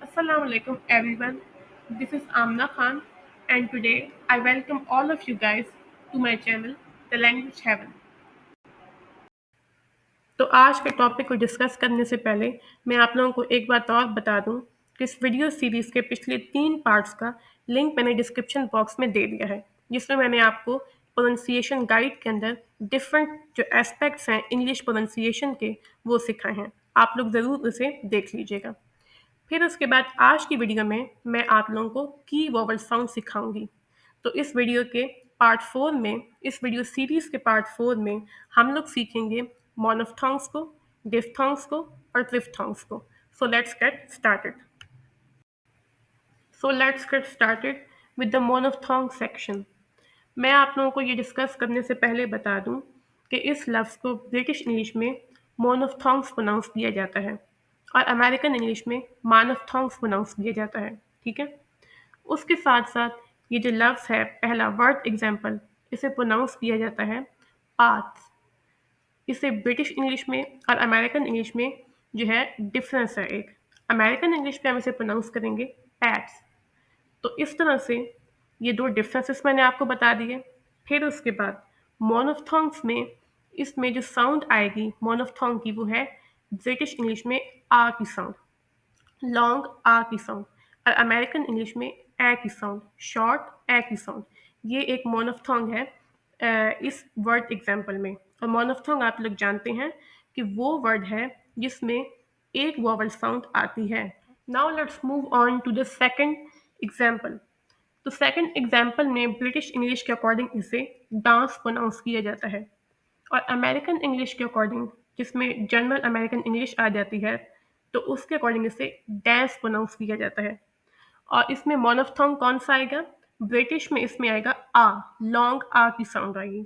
Assalamu alaikum everyone. This is Amna Khan and today I welcome all of you guys to my channel The Language Heaven. तो आज के topic को discuss करने से पहले मैं आप लोगों को एक बात और बता दूं कि इस वीडियो सीरीज़ के पिछले 3 पार्ट्स का लिंक मैंने डिस्क्रिप्शन बॉक्स में दे दिया है, जिसमें मैंने आपको प्रोनंसिएशन गाइड के अंदर डिफरेंट जो एस्पेक्ट्स हैं इंग्लिश प्रोनंसिएशन के वो सिखाए हैं। आप लोग ज़रूर उसे देख लीजिएगा। फिर उसके बाद आज की वीडियो में मैं आप लोगों को की वोवल साउंड सिखाऊंगी। तो इस वीडियो के पार्ट 4 में, इस वीडियो सीरीज़ के पार्ट 4 में हम लोग सीखेंगे मोनोफ्थोंग्स को, डिफ्थोंग्स को और ट्रिफ्थोंग्स को। So let's get started. With the monophthong section. मैं आप लोगों को ये डिस्कस करने से पहले बता दूं कि इस लफ्ज़ को ब्रिटिश इंग्लिश में मोनोफ्थोंग्स प्रोनाउंस किया जाता है और अमेरिकन इंग्लिश में मानोफ्थोंग्स प्रोनाउंस किया जाता है। ठीक है, उसके साथ साथ ये जो लफ्ज़ है, पहला वर्ड एग्जाम्पल, इसे प्रोनाउंस किया जाता है पाथ। इसे ब्रिटिश इंग्लिश में और अमेरिकन इंग्लिश में जो है डिफरेंस है एक। अमेरिकन इंग्लिश में हम इसे प्रोनाउंस करेंगे पैट्स। तो इस तरह से ये 2 डिफरेंसेस मैंने आपको बता दिए। फिर उसके बाद मोनोफ्थोंग्स में इसमें जो साउंड आएगी मोनोफ्थोंग की वो है ब्रिटिश इंग्लिश में आ की साउंड, लॉन्ग आ की साउंड, और अमेरिकन इंग्लिश में ए की साउंड, शॉर्ट ए की साउंड। ये एक मोनोफ्थोंग है इस वर्ड एग्जाम्पल में। और मोनोफ्थोंग आप लोग जानते हैं कि वो वर्ड है जिसमें एक वोवल साउंड आती है। Now let's move on to the second example. तो सेकंड एग्जाम्पल में ब्रिटिश इंग्लिश के अकॉर्डिंग इसे डांस प्रोनाउंस किया जाता है और अमेरिकन इंग्लिश के अकॉर्डिंग, जिसमें जनरल अमेरिकन इंग्लिश आ जाती है, तो उसके अकॉर्डिंग इसे डैंस प्रोनाउंस किया जाता है। और इसमें मोनोफ्थोंग कौन सा आएगा? ब्रिटिश में इसमें आएगा आ, लॉन्ग आ की साउंड आएगी,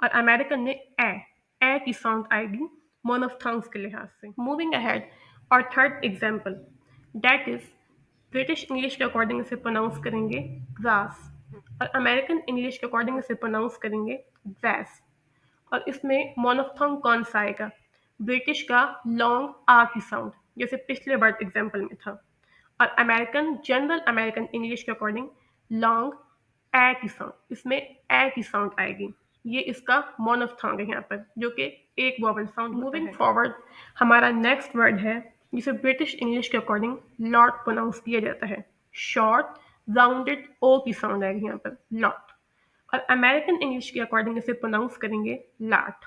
और अमेरिकन में ए की साउंड आएगी मोनोफ्थोंग्स के लिहाज से। मूविंग अहेड, और third example that is British English के अकॉर्डिंग इसे प्रोनाउंस करेंगे ग्रास और अमेरिकन इंग्लिश के अकॉर्डिंग इसे प्रोनाउंस करेंगे ग्रास। और इसमें मोनोफ्थोंग कौन सा आएगा? ब्रिटिश का लॉन्ग आ की साउंड, जैसे पिछले वर्ड एग्जाम्पल में था, और अमेरिकन, जनरल अमेरिकन इंग्लिश के अकॉर्डिंग लॉन्ग ए की साउंड, इसमें ए की साउंड आएगी। ये इसका मोनोफ्थोंग है यहाँ पर, जो कि एक वोवल साउंड। मूविंग फॉरवर्ड, हमारा नेक्स्ट वर्ड है जिसे ब्रिटिश इंग्लिश के अकॉर्डिंग लॉट प्रोनाउंस किया जाता है। शॉर्ट राउंडेड ओ की साउंड आएगी यहाँ पर, लॉट। और अमेरिकन इंग्लिश के अकॉर्डिंग इसे प्रोनाउंस करेंगे लाट।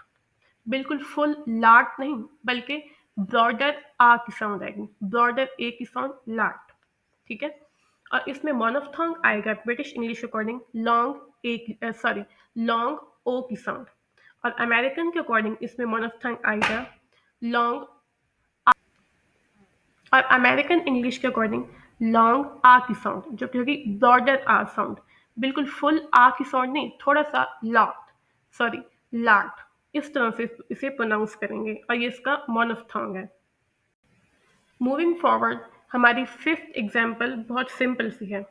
बिल्कुल फुल लाट नहीं, बल्कि ब्रॉडर आ की साउंड आएगी, ब्रॉडर ए की साउंड, लाट। ठीक है, और इसमें मोनोफ्थोंग आएगा ब्रिटिश इंग्लिश के अकॉर्डिंग लॉन्ग ए की, सॉरी, लॉन्ग ओ की साउंड। और अमेरिकन के अकॉर्डिंग इसमें मोनोफ्थोंग आएगा लॉन्ग, और अमेरिकन इंग्लिश के अकॉर्डिंग लॉन्ग आ की साउंड, जो कि होगी ब्रॉडर आ साउंड। बिल्कुल फुल आ की साउंड नहीं, थोड़ा सा लॉट, सॉरी, लाट, इस तरह से इसे प्रोनाउंस करेंगे, और ये इसका मोनोफ्थोंग है। मूविंग फॉरवर्ड, हमारी फिफ्थ एग्जाम्पल बहुत सिंपल सी है,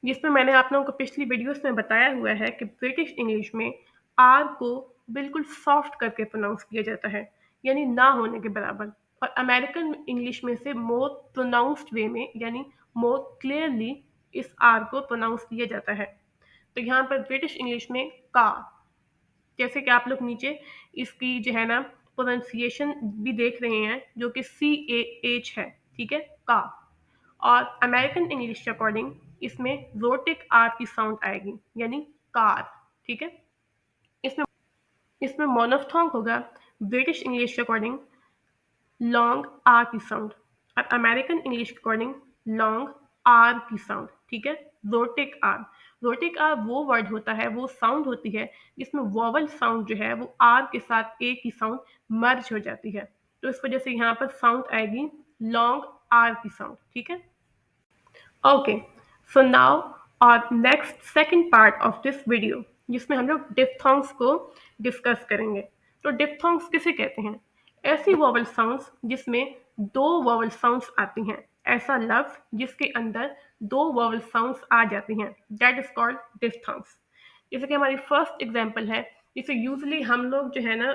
जिसमें मैंने आप लोगों को पिछली वीडियोस में बताया हुआ है कि ब्रिटिश इंग्लिश में आर को बिल्कुल सॉफ्ट करके प्रोनाउंस किया जाता है, यानी ना होने के बराबर, और अमेरिकन इंग्लिश में से मोर प्रोनाउंस्ड वे में, यानी मोर क्लियरली इस आर को प्रोनाउंस किया जाता है। तो यहाँ पर ब्रिटिश इंग्लिश में का, जैसे कि आप लोग नीचे इसकी जो है ना प्रोनाउंसिएशन भी देख रहे हैं, जो कि CAH है, ठीक है, का। और अमेरिकन इंग्लिश के अकॉर्डिंग इसमें रोटिक आर की साउंड आएगी, यानी कार। ठीक है, इसमें इसमें मोनोफ्थोंग होगा ब्रिटिश इंग्लिश के अकॉर्डिंग लॉन्ग आर की साउंड, और अमेरिकन इंग्लिश के अकॉर्डिंग लॉन्ग आर की साउंड। ठीक है, रोटिक आर। रोटिक आर वो वर्ड होता है, वो साउंड होती है जिसमें वोवल साउंड जो है वो आर के साथ ए की साउंड मर्ज हो जाती है, तो इस वजह से यहाँ पर साउंड आएगी लॉन्ग आर की साउंड। ठीक है, ओके। सो नाउ और next second part of this video, जिसमें हम लोग डिफ्थोंग्स को डिस्कस करेंगे। तो डिफ्थोंग्स किसे कहते हैं? ऐसी वोवल साउंड्स जिसमें 2 वोवल साउंड्स आती हैं, ऐसा लफ्ज जिसके अंदर 2 वोवल साउंड्स आ जाती हैं, दैट इज कॉल्ड डिफ्थोंग्स। जैसे कि हमारी फर्स्ट एग्जांपल है, जिसे यूजुअली हम लोग जो है ना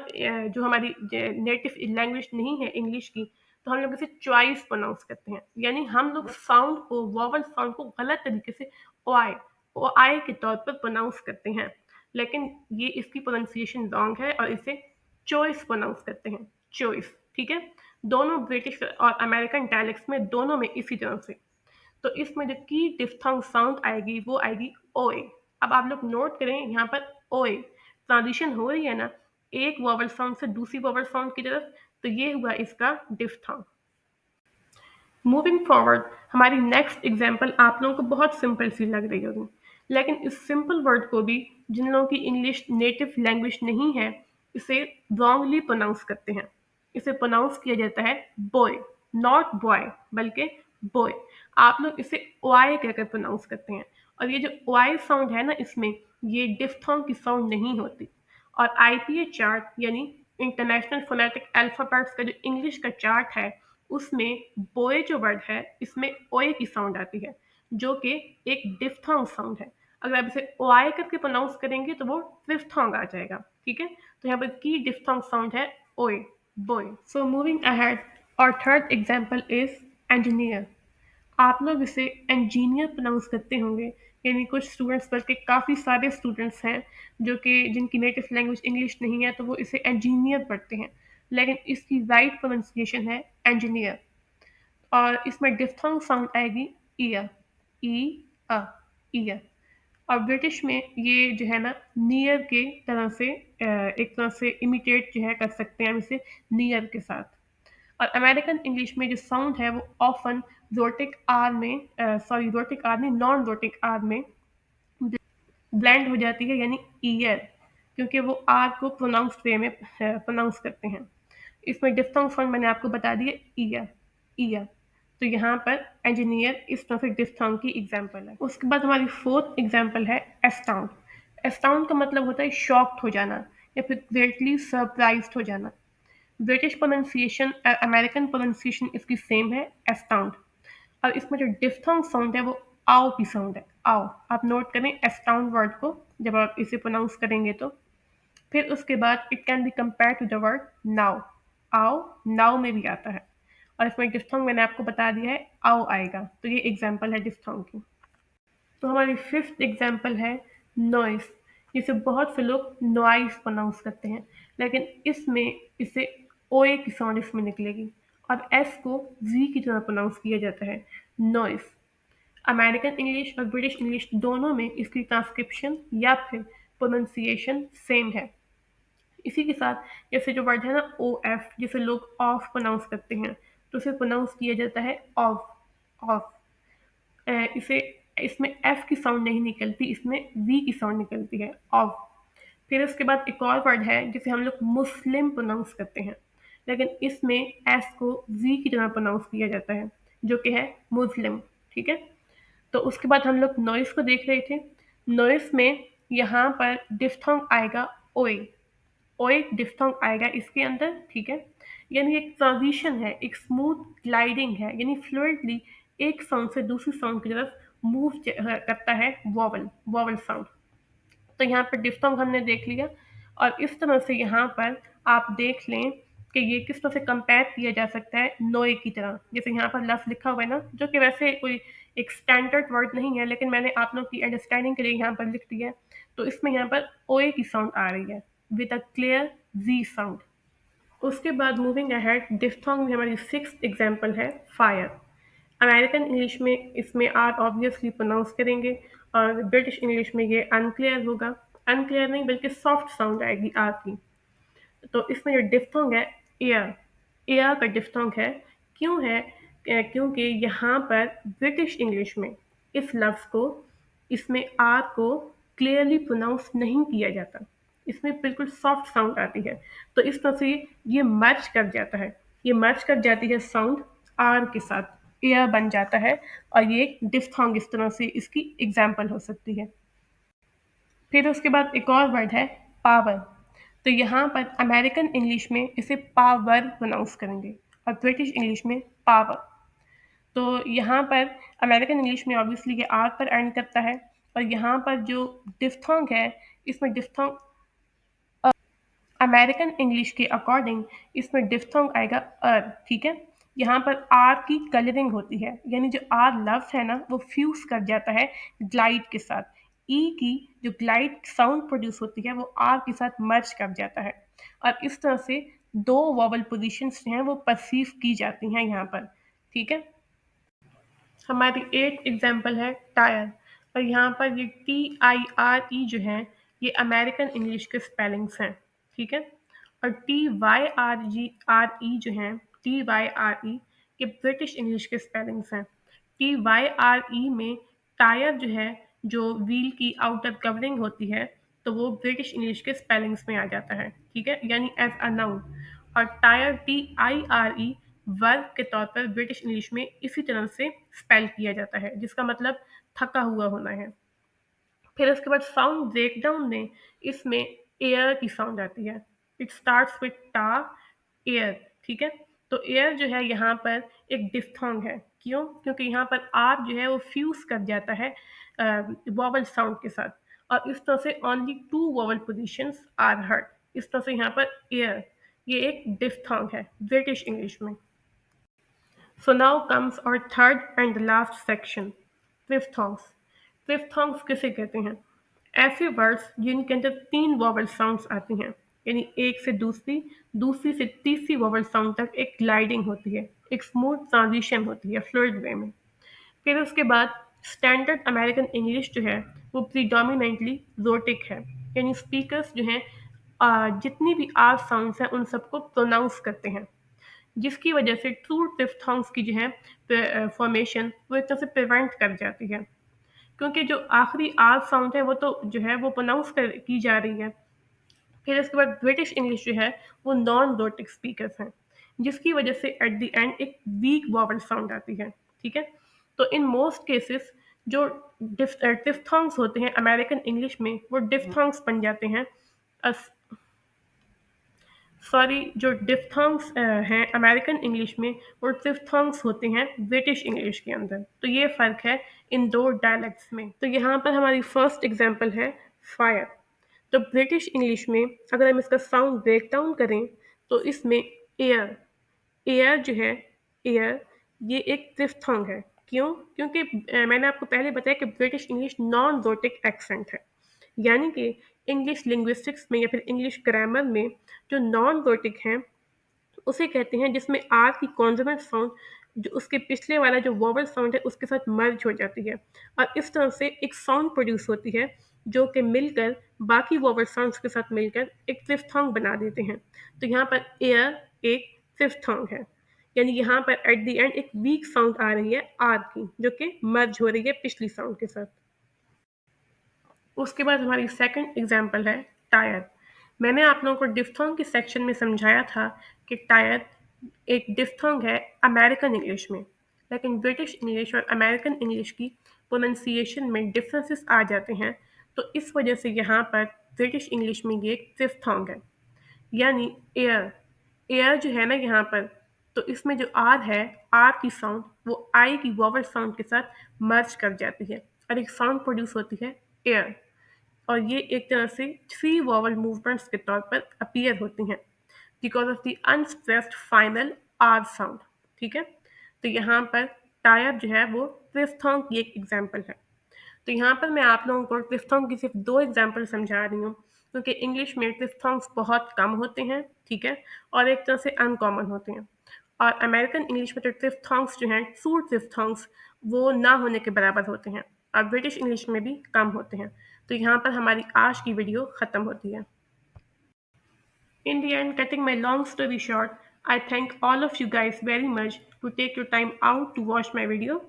जो हमारी नेटिव लैंग्वेज नहीं है इंग्लिश की, तो हम लोग इसे चॉइस प्रोनाउंस करते हैं, यानी हम लोग साउंड को, वॉवल साउंड को गलत तरीके से ओआई ओआई के तौर पर प्रोनाउंस करते हैं, लेकिन ये इसकी प्रोनाउंसिएशन रॉन्ग है और इसे चॉइस प्रोनाउंस करते हैं, चॉइस। ठीक है, दोनों ब्रिटिश और अमेरिकन डायलेक्ट्स में, दोनों में इसी तरह से। तो इसमें जो की डिफ्थोंग साउंड आएगी वो आएगी ओए। अब आप लोग नोट करें यहाँ पर ओए ट्रांजिशन हो रही है ना, एक वोवल साउंड से दूसरी वोवल साउंड की तरफ, तो ये हुआ इसका डिफ्थोंग। मूविंग फॉरवर्ड, हमारी नेक्स्ट एग्जाम्पल आप लोगों को बहुत सिंपल सी लग रही होगी, लेकिन इस सिंपल वर्ड को भी जिन लोगों की इंग्लिश नेटिव लैंग्वेज नहीं है, इसे रॉन्गली प्रोनाउंस करते हैं। इसे प्रोनाउंस किया जाता है बॉय, नॉट बॉय बल्कि बॉय। आप लोग इसे ओआई कहकर प्रोनाउंस करते हैं, और ये जो ओआई साउंड है ना, इसमें ये डिफ्थोंग की साउंड नहीं होती। और आईपीए चार्ट यानी इंटरनेशनल फोनेटिक अल्फाबेट्स का जो इंग्लिश का चार्ट है, उसमें बोए जो वर्ड है इसमें ओए की साउंड आती है, जो कि एक डिफ्थोंग साउंड है। अगर आप इसे ओआई करके प्रोनाउंस करेंगे तो वो ट्रिफ्थोंग आ जाएगा। ठीक है, तो यहाँ पर की डिफ्थोंग साउंड है ओए, बोए। सो मूविंग अहेड, और थर्ड एग्जाम्पल इज इंजीनियर। आप लोग इसे इंजीनियर प्रोनाउंस करते होंगे, यानी कुछ स्टूडेंट्स बल्कि काफ़ी सारे स्टूडेंट्स हैं जो कि जिनकी नेटिव लैंग्वेज इंग्लिश नहीं है, तो वो इसे इंजीनियर पढ़ते हैं, लेकिन इसकी राइट प्रोनाउंसिएशन है इंजीनियर। और इसमें डिफ्थोंग साउंड आएगी ईयर, ई अ, ईयर। और ब्रिटिश में ये जो है ना नियर के तरह से एक तरह से इमिटेट जो है कर सकते हैं हम इसे नियर के साथ। और अमेरिकन इंग्लिश में जो साउंड है वो ऑफन जोटिक आर में, सॉरी जोटिक आर नहीं, नॉन जोटिक आर में ब्लेंड हो जाती है, यानी ईयर, क्योंकि वो आर को प्रोनाउंस्ड वे में प्रोनाउंस करते हैं। इसमें डिफ्थोंग साउंड मैंने आपको बता दिया ईयर, ईयर। तो यहाँ पर इंजीनियर इस तरह से डिफ्थोंग की एग्जाम्पल है। उसके बाद हमारी फोर्थ एग्जाम्पल है एस्टाउंड। एस्टाउंड का मतलब होता है शॉक्ड हो जाना या फिर ग्रेटली सरप्राइज्ड हो जाना। ब्रिटिश प्रोनाउंसिएशन और अमेरिकन प्रोनाउंसिएशन इसकी सेम है, एस्टाउंड। और इसमें जो डिफ्थोंग साउंड है वो आओ की साउंड है, आओ। आप नोट करें एस्टाउंड वर्ड को जब आप इसे प्रोनाउंस करेंगे तो। फिर उसके बाद it can be compare to the word now, आओ नाउ में भी आता है। और इसमें डिफ्थोंग मैंने आपको बता दिया है, आओ आएगा। तो ये एग्जाम्पल है डिफ्थोंग की। तो हमारी फिफ्थ एग्जाम्पल है नॉइस, जिसे बहुत से लोग नॉइस प्रोनाउंस करते हैं, लेकिन इसमें इसे ओए की साउंड इसमें निकलेगी और एस को जी की तरह प्रोनाउंस किया जाता है, नॉइस। अमेरिकन इंग्लिश और ब्रिटिश इंग्लिश दोनों में इसकी ट्रांसक्रिप्शन या फिर प्रोनाउंसिएशन सेम है। इसी के साथ जैसे जो वर्ड है ना ओ एफ, जिसे लोग ऑफ प्रोनाउंस करते हैं, तो उसे प्रोनाउंस किया जाता है ऑफ, ऑफ। इसे इसमें एफ की साउंड नहीं निकलती, इसमें वी की साउंड निकलती है, ऑफ। फिर उसके बाद एक और वर्ड है जिसे हम लोग मुस्लिम प्रोनाउंस करते हैं, लेकिन इसमें एस को वी की तरह प्रोनाउंस किया जाता है, जो कि है मुस्लिम। ठीक है, तो उसके बाद हम लोग नॉइस को देख रहे थे। नॉइस में यहाँ पर डिफ्थोंग आएगा ओए, ओए डिफ्थोंग आएगा इसके अंदर। ठीक है, यानी एक ट्रांजिशन है, एक स्मूथ ग्लाइडिंग है, यानी फ्लुइडली एक साउंड से दूसरी साउंड की तरफ मूव करता है वॉवल, वॉवल साउंड। तो यहाँ पर डिफ्थोंग हमने देख लिया, और इस तरह से यहाँ पर आप देख लें कि ये किस तरह से कंपेयर किया जा सकता है नोए की तरह। जैसे यहाँ पर लफ्ज़ लिखा हुआ है ना, जो कि वैसे कोई एक स्टैंडर्ड वर्ड नहीं है, लेकिन मैंने आप लोग की अंडरस्टैंडिंग के लिए यहाँ पर लिख दिया है। तो इसमें यहाँ पर ओए की साउंड आ रही है with a clear G sound. उसके बाद मूविंग अहेड, डिफ्थोंग में हमारी सिक्स्थ एग्जाम्पल है फायर। अमेरिकन इंग्लिश में इसमें आर ऑब्वियसली प्रोनाउंस करेंगे, और ब्रिटिश इंग्लिश में ये अनक्लियर होगा, अनक्लियर नहीं बल्कि सॉफ्ट साउंड आएगी आर की। तो इसमें जो डिफ्थोंग है एयर, एयर का डिफ्थोंग है। क्यों है? क्योंकि यहाँ पर ब्रिटिश इंग्लिश में इस लफ्ज़ को, इसमें आर को क्लियरली प्रोनाउंस नहीं किया जाता, इसमें बिल्कुल सॉफ्ट साउंड आती है। तो इस तरह से ये मर्ज कर जाता है, ये मर्ज कर जाती है साउंड आर के साथ, एयर बन जाता है, और ये डिफ्थोंग इस तरह से इसकी एग्जाम्पल हो सकती है। फिर उसके बाद एक और वर्ड है पावर। तो यहाँ पर अमेरिकन इंग्लिश में इसे पावर प्रोनाउंस करेंगे, और ब्रिटिश इंग्लिश में पावर। तो यहाँ पर अमेरिकन इंग्लिश में ऑब्वियसली ये आर पर एंड करता है, और यहाँ पर जो डिफ्थोंग है, इसमें डिफ्थोंग अमेरिकन इंग्लिश के अकॉर्डिंग इसमें डिफ्थोंग आएगा अर। ठीक है, यहाँ पर आर की कलरिंग होती है, यानी जो आर लफ्ज़ है ना वो फ्यूज़ कर जाता है ग्लाइड के साथ। ई की जो ग्लाइड साउंड प्रोड्यूस होती है वो आर के साथ मर्ज कर जाता है, और इस तरह से दो वोवल पोजीशंस जो हैं वो परसीव की जाती हैं यहाँ पर। ठीक है। हमारी एक एग्जाम्पल है टायर, और यहाँ पर ये TIRE जो है ये अमेरिकन इंग्लिश के स्पेलिंग्स हैं। ठीक है। और TYRE जो हैं, TYRE ये ब्रिटिश इंग्लिश के स्पेलिंग्स हैं। TYRE में टायर जो है, जो व्हील की आउटर कवरिंग होती है, तो वो ब्रिटिश इंग्लिश के स्पेलिंग्स में आ जाता है। ठीक है, यानी एज अ नाउन। और टायर TIRE वर्ब के तौर पर ब्रिटिश इंग्लिश में इसी तरह से स्पेल किया जाता है, जिसका मतलब थका हुआ होना है। फिर उसके बाद साउंड ब्रेकडाउन में इसमें एयर की साउंड आती है। इट स्टार्ट्स विथ टा, एयर। ठीक है। तो एयर जो है यहाँ पर एक डिफ्थोंग है। क्यों? क्योंकि यहाँ पर आर जो है वो फ्यूज कर जाता है वॉवल साउंड के साथ, और इस तरह से only two vowel positions are heard. इस तरह से यहाँ पर एयर ये एक डिफ्थोंग है ब्रिटिश इंग्लिश में। So now comes our third and the last section, diphthongs. Diphthongs किसे कहते हैं? ऐसे वर्ड्स जिनके अंदर तीन वॉवल साउंड्स आती हैं, यानी एक से दूसरी, दूसरी से तीसरी वॉवल साउंड तक एक ग्लाइडिंग होती है, एक स्मूथ ट्रांजिशन होती है फ्लूइड वे में। फिर उसके बाद स्टैंडर्ड अमेरिकन इंग्लिश जो है वो प्रीडोमिनेंटली जोटिक है, यानी स्पीकर्स जो हैं जितनी भी आर साउंड्स हैं उन सबको प्रोनाउंस करते हैं, जिसकी वजह से ट्रू डिफ्थोंग्स की जो है फॉर्मेशन वो एक तरह से प्रिवेंट कर जाती है, क्योंकि जो आखिरी आर साउंड है वो तो जो है वो प्रोनाउंस की जा रही है। फिर इसके बाद ब्रिटिश इंग्लिश जो है वो नॉन ग्लोटिक स्पीकर्स हैं, जिसकी वजह से एट द एंड एक वीक वॉवल साउंड आती है। ठीक है। तो इन मोस्ट केसेस जो डिफ्थोंग्स होते हैं अमेरिकन इंग्लिश में वो डिफ्थोंग्स बन जाते हैं। सॉरी, जो डिफ्थोंग्स हैं अमेरिकन इंग्लिश में वो डिफ्थोंग्स होते हैं ब्रिटिश इंग्लिश के अंदर। तो ये फ़र्क है इन दो डायलेक्ट्स में। तो यहाँ पर हमारी फर्स्ट एग्जांपल है फायर। तो ब्रिटिश इंग्लिश में अगर हम इसका साउंड ब्रेक डाउन करें तो इसमें एयर, एयर जो है, एयर ये एक डिफ्थोंग है। क्यों? क्योंकि मैंने आपको पहले बताया कि ब्रिटिश इंग्लिश नॉन जोटिक एक्सेंट है, यानी कि इंग्लिश लिंग्विस्टिक्स में या फिर इंग्लिश ग्रामर में जो नॉन जोटिक हैं उसे कहते हैं जिसमें आर की कॉन्सोनेंट साउंड जो उसके पिछले वाला जो वोवल साउंड है उसके साथ मर्ज हो जाती है, और इस तरह से एक साउंड प्रोड्यूस होती है जो कि मिलकर बाकी वोवल साउंड्स के साथ मिलकर एक डिफ्थोंग बना देते हैं। तो यहाँ पर एयर एक डिफ्थोंग है, यानी यहाँ पर एट द एंड एक वीक साउंड आ रही है आर की, जो कि मर्ज हो रही है पिछली साउंड के साथ। उसके बाद हमारी सेकंड एग्जांपल है टायर। मैंने आप लोगों को डिफ्थोंग के सेक्शन में समझाया था कि टायर एक डिफ्थोंग है अमेरिकन इंग्लिश में, लेकिन ब्रिटिश इंग्लिश और अमेरिकन इंग्लिश की प्रोनंसिएशन में डिफरेंसेस आ जाते हैं, तो इस वजह से यहाँ पर ब्रिटिश इंग्लिश में ये एक डिफ्थोंग है, यानी एयर। एयर जो है ना यहाँ पर, तो इसमें जो आर है, आर की साउंड वो आई की वोवल साउंड के साथ मर्ज कर जाती है और एक साउंड प्रोड्यूस होती है एयर, और ये एक तरह से थ्री वॉवल मूवमेंट्स के तौर पर अपीयर होती हैं because of the unstressed final R sound. ठीक है। तो यहाँ पर टायर जो है वो डिफ्थोंग की एक एग्जाम्पल है। तो यहाँ पर मैं आप लोगों को डिफ्थोंग की सिर्फ दो एग्जाम्पल समझा रही हूँ, क्योंकि इंग्लिश में डिफ्थोंग्स बहुत कम होते हैं। ठीक है। और एक तरह से अनकॉमन होते हैं, और अमेरिकन इंग्लिश में जो डिफ्थोंग्स जो हैं ट्रू डिफ्थोंग्स वो ना होने के बराबर होते हैं, और ब्रिटिश इंग्लिश में भी कम होते हैं। तो यहाँ पर हमारी आज की वीडियो ख़त्म होती है। In the end, cutting my long story short, I thank all of you guys very much to take your time out to watch my video,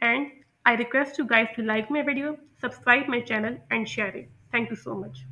and I request you guys to like my video, subscribe my channel and share it. Thank you so much.